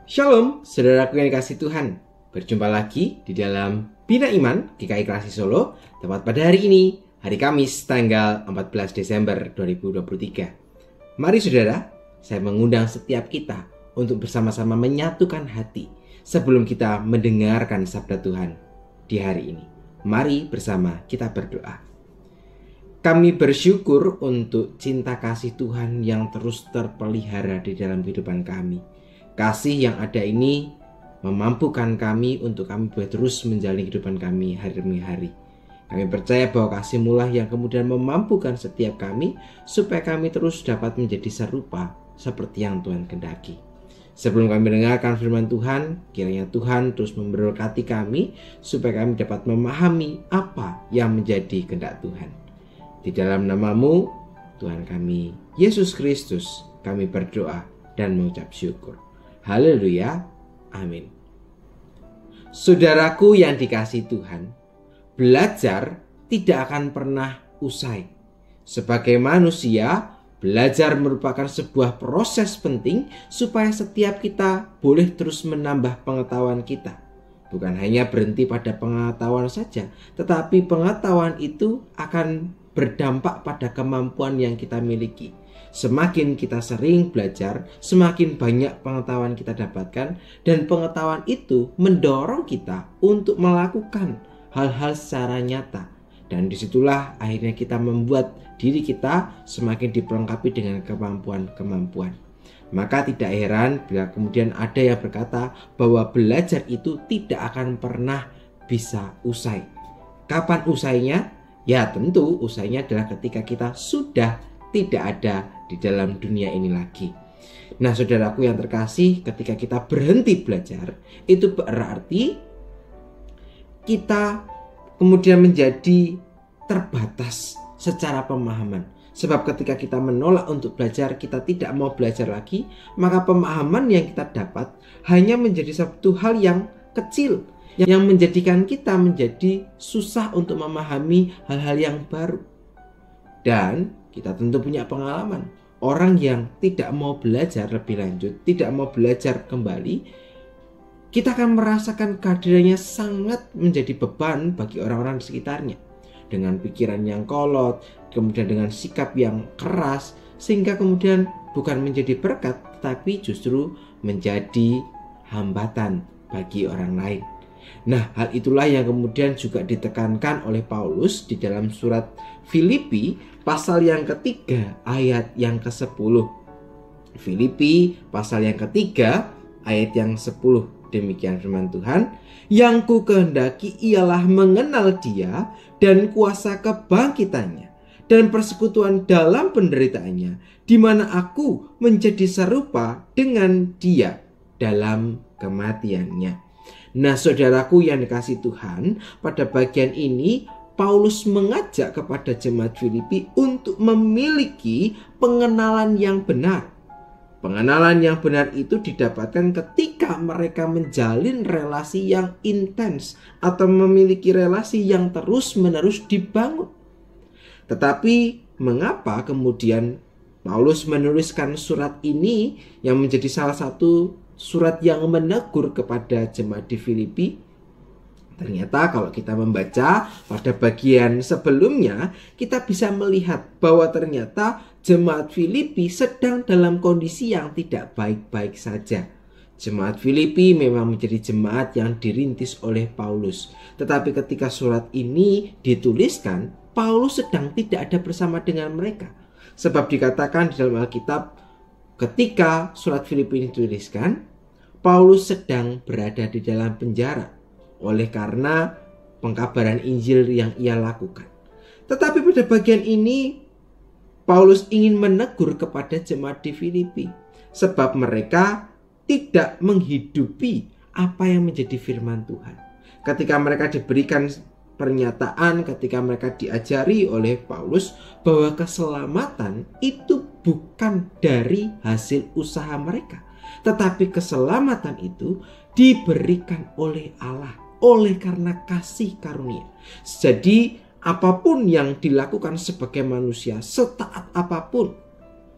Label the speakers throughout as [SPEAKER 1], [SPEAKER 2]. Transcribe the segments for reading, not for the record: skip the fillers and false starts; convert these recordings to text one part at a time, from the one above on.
[SPEAKER 1] Shalom, saudaraku yang dikasihi Tuhan. Berjumpa lagi di dalam Bina Iman GKI Klasik Solo, tepat pada hari ini, hari Kamis, tanggal 14 Desember 2023. Mari saudara, saya mengundang setiap kita untuk bersama-sama menyatukan hati sebelum kita mendengarkan sabda Tuhan di hari ini. Mari bersama kita berdoa. Kami bersyukur untuk cinta kasih Tuhan yang terus terpelihara di dalam kehidupan kami. Kasih yang ada ini memampukan kami untuk kami boleh terus menjalani kehidupan kami hari demi hari. Kami percaya bahwa kasih-Mu lah yang kemudian memampukan setiap kami supaya kami terus dapat menjadi serupa seperti yang Tuhan kehendaki. Sebelum kami mendengarkan firman Tuhan, kiranya Tuhan terus memberkati kami supaya kami dapat memahami apa yang menjadi kehendak Tuhan. Di dalam nama-Mu, Tuhan kami, Yesus Kristus, kami berdoa dan mengucap syukur. Haleluya, amin. Saudaraku yang dikasihi Tuhan, belajar tidak akan pernah usai. Sebagai manusia, belajar merupakan sebuah proses penting supaya setiap kita boleh terus menambah pengetahuan kita. Bukan hanya berhenti pada pengetahuan saja, tetapi pengetahuan itu akan berdampak pada kemampuan yang kita miliki. Semakin kita sering belajar, semakin banyak pengetahuan kita dapatkan, dan pengetahuan itu mendorong kita untuk melakukan hal-hal secara nyata. Dan disitulah akhirnya kita membuat diri kita semakin diperlengkapi dengan kemampuan-kemampuan. Maka tidak heran bila kemudian ada yang berkata bahwa belajar itu tidak akan pernah bisa usai. Kapan usainya? Ya tentu usainya adalah ketika kita sudah tidak ada di dalam dunia ini lagi. Nah saudaraku yang terkasih, ketika kita berhenti belajar, itu berarti kita kemudian menjadi terbatas secara pemahaman. Sebab ketika kita menolak untuk belajar, kita tidak mau belajar lagi, maka pemahaman yang kita dapat hanya menjadi satu hal yang kecil, yang menjadikan kita menjadi susah untuk memahami hal-hal yang baru. Dan kita tentu punya pengalaman. Orang yang tidak mau belajar lebih lanjut, tidak mau belajar kembali, kita akan merasakan kehadirannya sangat menjadi beban bagi orang-orang di sekitarnya. Dengan pikiran yang kolot, kemudian dengan sikap yang keras, sehingga kemudian bukan menjadi berkat, tetapi justru menjadi hambatan bagi orang lain. Nah, hal itulah yang kemudian juga ditekankan oleh Paulus di dalam surat Filipi pasal yang ketiga ayat yang ke-10. Filipi pasal yang ketiga ayat yang 10. Demikian firman Tuhan, yang ku kehendaki ialah mengenal Dia dan kuasa kebangkitannya dan persekutuan dalam penderitaannya, di mana aku menjadi serupa dengan Dia dalam kematiannya. Nah saudaraku yang dikasihi Tuhan, pada bagian ini Paulus mengajak kepada jemaat Filipi untuk memiliki pengenalan yang benar. Pengenalan yang benar itu didapatkan ketika mereka menjalin relasi yang intens atau memiliki relasi yang terus-menerus dibangun. Tetapi mengapa kemudian Paulus menuliskan surat ini yang menjadi salah satu surat yang menegur kepada jemaat di Filipi? Ternyata kalau kita membaca pada bagian sebelumnya, kita bisa melihat bahwa ternyata jemaat Filipi sedang dalam kondisi yang tidak baik-baik saja. Jemaat Filipi memang menjadi jemaat yang dirintis oleh Paulus. Tetapi ketika surat ini dituliskan, Paulus sedang tidak ada bersama dengan mereka. Sebab dikatakan di dalam Alkitab, ketika surat Filipi ini dituliskan, Paulus sedang berada di dalam penjara oleh karena pengkabaran Injil yang ia lakukan. Tetapi pada bagian ini Paulus ingin menegur kepada jemaat di Filipi, sebab mereka tidak menghidupi apa yang menjadi firman Tuhan. Ketika mereka diberikan pernyataan, ketika mereka diajari oleh Paulus bahwa keselamatan itu bukan dari hasil usaha mereka, tetapi keselamatan itu diberikan oleh Allah, oleh karena kasih karunia. Jadi apapun yang dilakukan sebagai manusia, setaat apapun,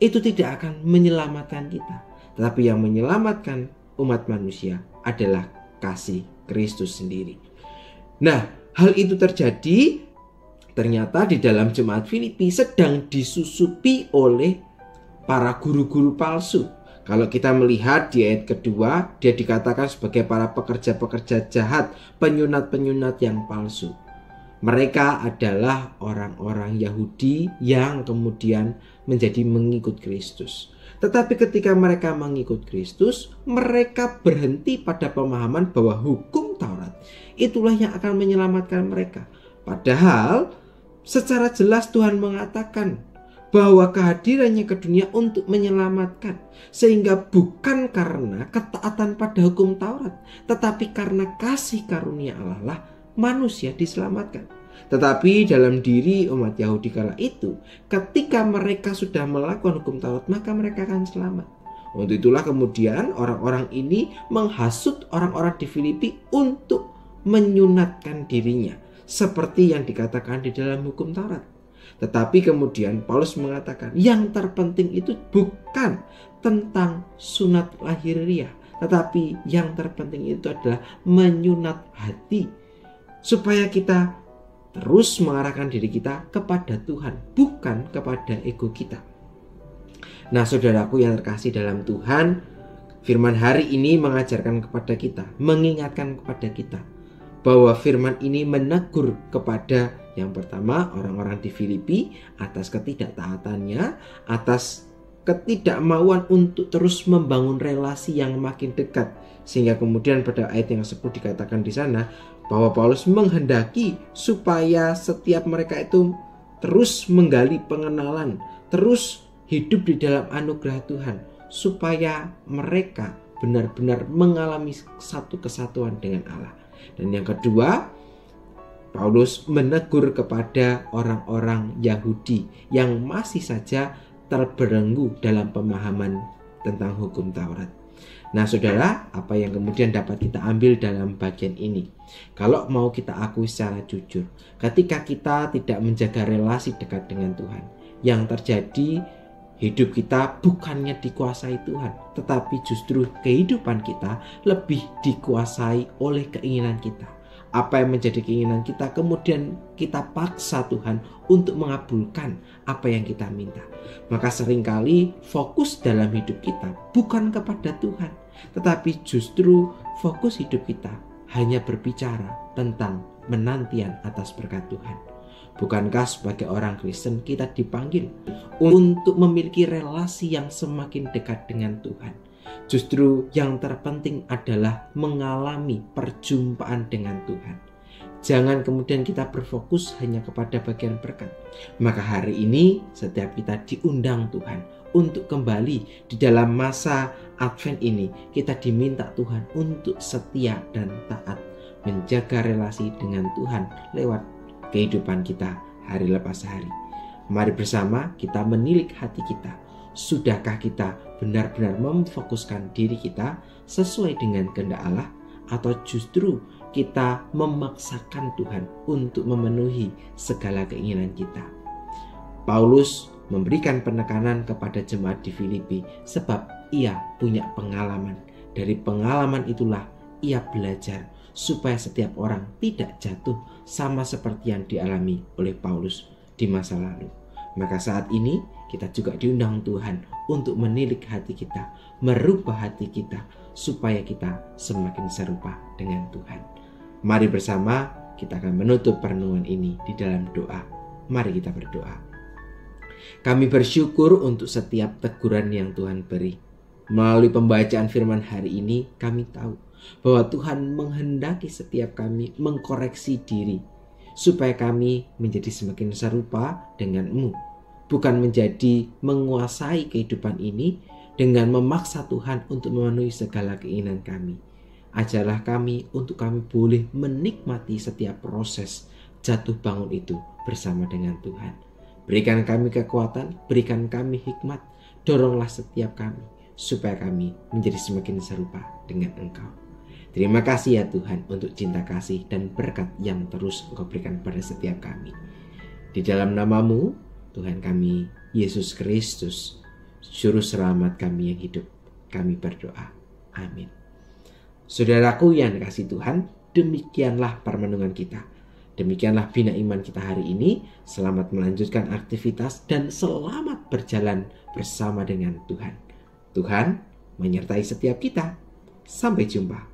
[SPEAKER 1] itu tidak akan menyelamatkan kita. Tetapi yang menyelamatkan umat manusia adalah kasih Kristus sendiri. Nah, hal itu terjadi ternyata di dalam jemaat Filipi sedang disusupi oleh para guru-guru palsu. Kalau kita melihat di ayat kedua, dia dikatakan sebagai para pekerja-pekerja jahat, penyunat-penyunat yang palsu. Mereka adalah orang-orang Yahudi yang kemudian menjadi mengikut Kristus. Tetapi ketika mereka mengikut Kristus, mereka berhenti pada pemahaman bahwa hukum Taurat itulah yang akan menyelamatkan mereka. Padahal secara jelas Tuhan mengatakan bahwa kehadirannya ke dunia untuk menyelamatkan. Sehingga bukan karena ketaatan pada hukum Taurat, tetapi karena kasih karunia Allah lah manusia diselamatkan. Tetapi dalam diri umat Yahudi kala itu, ketika mereka sudah melakukan hukum Taurat, maka mereka akan selamat. Untuk itulah kemudian orang-orang ini menghasut orang-orang di Filipi untuk menyunatkan dirinya, seperti yang dikatakan di dalam hukum Taurat. Tetapi kemudian Paulus mengatakan yang terpenting itu bukan tentang sunat lahiriah, tetapi yang terpenting itu adalah menyunat hati, supaya kita terus mengarahkan diri kita kepada Tuhan, bukan kepada ego kita. Nah, saudaraku yang terkasih dalam Tuhan, firman hari ini mengajarkan kepada kita, mengingatkan kepada kita bahwa firman ini menegur kepada yang pertama orang-orang di Filipi atas ketidaktaatannya, atas ketidakmauan untuk terus membangun relasi yang makin dekat, sehingga kemudian pada ayat yang tersebut dikatakan di sana bahwa Paulus menghendaki supaya setiap mereka itu terus menggali pengenalan, terus hidup di dalam anugerah Tuhan, supaya mereka benar-benar mengalami satu kesatuan dengan Allah. Dan yang kedua, Paulus menegur kepada orang-orang Yahudi yang masih saja terbelenggu dalam pemahaman tentang hukum Taurat. Nah, saudara, apa yang kemudian dapat kita ambil dalam bagian ini? Kalau mau kita akui secara jujur, ketika kita tidak menjaga relasi dekat dengan Tuhan, yang terjadi hidup kita bukannya dikuasai Tuhan, tetapi justru kehidupan kita lebih dikuasai oleh keinginan kita. Apa yang menjadi keinginan kita, kemudian kita paksa Tuhan untuk mengabulkan apa yang kita minta. Maka seringkali fokus dalam hidup kita bukan kepada Tuhan, tetapi justru fokus hidup kita hanya berbicara tentang penantian atas berkat Tuhan. Bukankah sebagai orang Kristen kita dipanggil untuk memiliki relasi yang semakin dekat dengan Tuhan? Justru yang terpenting adalah mengalami perjumpaan dengan Tuhan. Jangan kemudian kita berfokus hanya kepada bagian berkat. Maka hari ini setiap kita diundang Tuhan untuk kembali di dalam masa Advent ini. Kita diminta Tuhan untuk setia dan taat, menjaga relasi dengan Tuhan lewat kehidupan kita hari lepas hari. Mari bersama kita menilik hati kita. Sudahkah kita benar-benar memfokuskan diri kita sesuai dengan kehendak Allah, atau justru kita memaksakan Tuhan untuk memenuhi segala keinginan kita? Paulus memberikan penekanan kepada jemaat di Filipi sebab ia punya pengalaman. Dari pengalaman itulah ia belajar supaya setiap orang tidak jatuh sama seperti yang dialami oleh Paulus di masa lalu. Maka saat ini kita juga diundang Tuhan untuk menilik hati kita, merubah hati kita supaya kita semakin serupa dengan Tuhan. Mari bersama kita akan menutup perenungan ini di dalam doa. Mari kita berdoa. Kami bersyukur untuk setiap teguran yang Tuhan beri. Melalui pembacaan firman hari ini kami tahu bahwa Tuhan menghendaki setiap kami mengkoreksi diri supaya kami menjadi semakin serupa dengan-Mu, bukan menjadi menguasai kehidupan ini dengan memaksa Tuhan untuk memenuhi segala keinginan kami. Ajarlah kami untuk kami boleh menikmati setiap proses jatuh bangun itu bersama dengan Tuhan. Berikan kami kekuatan, berikan kami hikmat, doronglah setiap kami supaya kami menjadi semakin serupa dengan Engkau. Terima kasih ya Tuhan untuk cinta kasih dan berkat yang terus Engkau berikan pada setiap kami. Di dalam nama-Mu, Tuhan kami, Yesus Kristus, Juru Selamat kami yang hidup, kami berdoa. Amin. Saudaraku yang dikasihi Tuhan, demikianlah permenungan kita. Demikianlah Bina Iman kita hari ini. Selamat melanjutkan aktivitas dan selamat berjalan bersama dengan Tuhan. Tuhan menyertai setiap kita. Sampai jumpa.